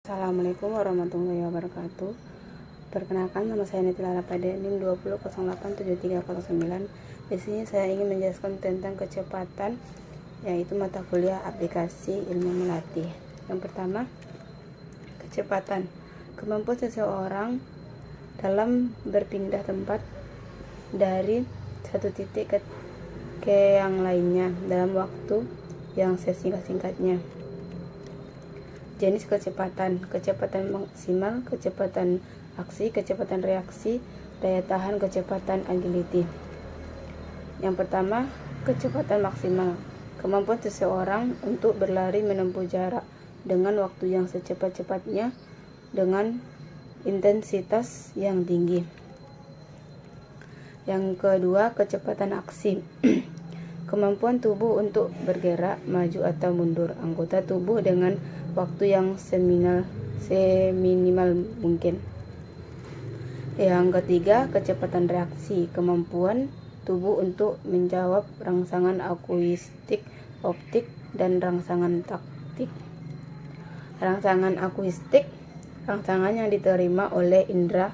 Assalamualaikum warahmatullahi wabarakatuh. Perkenalkan, nama saya Nitila Rapada, NIM 20087309. Di sini saya ingin menjelaskan tentang kecepatan, yaitu mata kuliah aplikasi ilmu melatih. Yang pertama, kecepatan. Kemampuan seseorang dalam berpindah tempat dari satu titik ke yang lainnya dalam waktu yang sesingkat-singkatnya. Jenis kecepatan: kecepatan maksimal, kecepatan aksi, kecepatan reaksi, daya tahan, kecepatan agility. Yang pertama, kecepatan maksimal. Kemampuan seseorang untuk berlari menempuh jarak dengan waktu yang secepat-cepatnya dengan intensitas yang tinggi. Yang kedua, kecepatan aksi. Kemampuan tubuh untuk bergerak, maju atau mundur anggota tubuh dengan waktu yang seminimal mungkin. Yang ketiga, kecepatan reaksi. Kemampuan tubuh untuk menjawab rangsangan akustik, optik, dan rangsangan taktik. Rangsangan akustik, rangsangan yang diterima oleh indera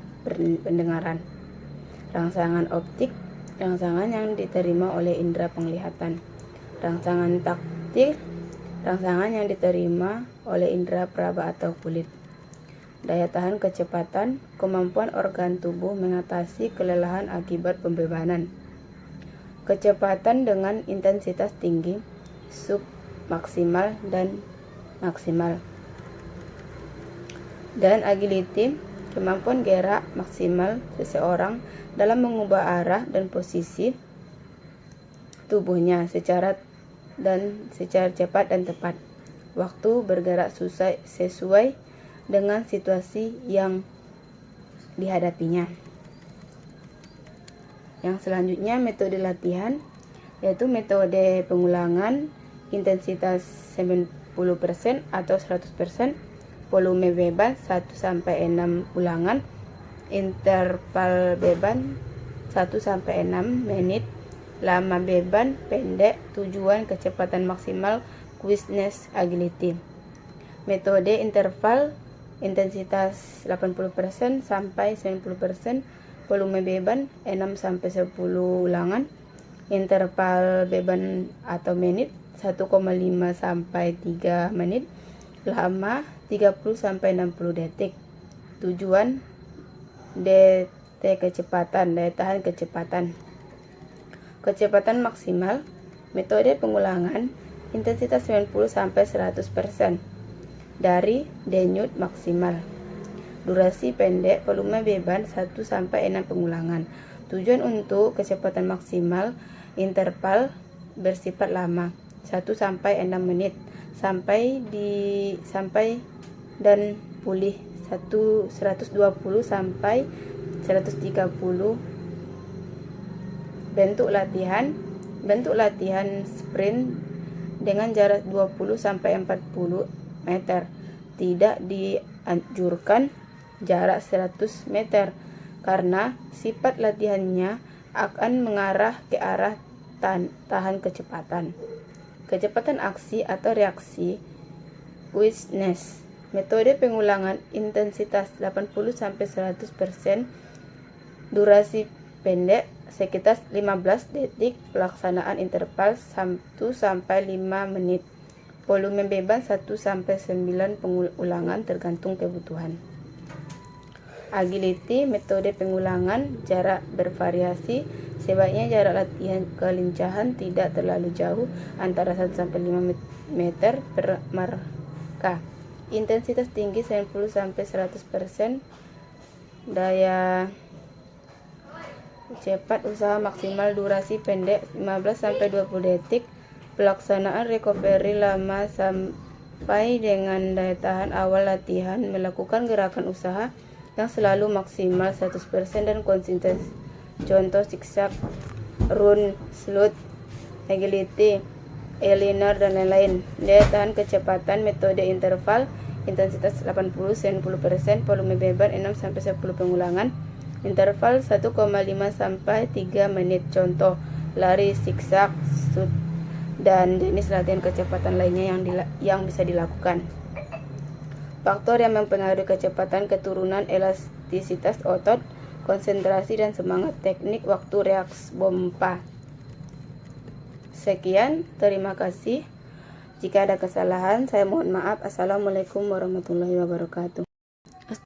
pendengaran. Rangsangan optik, rangsangan yang diterima oleh indera penglihatan. Rangsangan taktil, rangsangan yang diterima oleh indera peraba atau kulit. Daya tahan kecepatan, kemampuan organ tubuh mengatasi kelelahan akibat pembebanan. Kecepatan dengan intensitas tinggi, submaksimal dan maksimal. Dan agility, kemampuan gerak maksimal seseorang dalam mengubah arah dan posisi tubuhnya secara cepat dan tepat. Waktu bergerak sesuai dengan situasi yang dihadapinya. Yang selanjutnya, metode latihan, yaitu metode pengulangan, intensitas 90% atau 100%, volume beban 1-6 ulangan, interval beban 1-6 menit, lama beban pendek, tujuan kecepatan maksimal, quickness, agility. Metode interval, intensitas 80% sampai 90%, volume beban 6-10 ulangan, interval beban atau menit 1,5 sampai 3 menit, lama 30-60 detik. Tujuan DT kecepatan, daya tahan kecepatan. Kecepatan maksimal, metode pengulangan, intensitas 90-100% dari denyut maksimal. Durasi pendek, volume beban 1-6 pengulangan. Tujuan untuk kecepatan maksimal, interval bersifat lama 1-6 menit sampai dan pulih 120 sampai 130. Bentuk latihan sprint dengan jarak 20 sampai 40 meter. Tidak dianjurkan jarak 100 meter karena sifat latihannya akan mengarah ke arah tahan kecepatan. Kecepatan aksi atau reaksi, quickness. Metode pengulangan, intensitas 80-100%, durasi pendek sekitar 15 detik, pelaksanaan interval 1-5 menit, volume beban 1-9 pengulangan tergantung kebutuhan. Agility, metode pengulangan, jarak bervariasi, sebaiknya jarak latihan kelincahan tidak terlalu jauh, antara 1-5 meter per marka. Intensitas tinggi 90-100%, daya cepat usaha maksimal, durasi pendek 15-20 detik, pelaksanaan recovery lama sampai dengan daya tahan awal latihan, melakukan gerakan usaha yang selalu maksimal 100% dan konsisten. Contoh zigzag, run, slot, agility, linear, dan lain-lain. Daya tahan kecepatan, metode interval, intensitas 80-90%, volume beban 6-10 pengulangan, interval 1,5 sampai 3 menit. Contoh lari, zigzag, shoot, dan jenis latihan kecepatan lainnya yang bisa dilakukan. Faktor yang mempengaruhi kecepatan keturunan elastisitas otot, konsentrasi dan semangat, teknik waktu reaks pompa. Sekian, terima kasih. Jika ada kesalahan, saya mohon maaf. Assalamualaikum warahmatullahi wabarakatuh.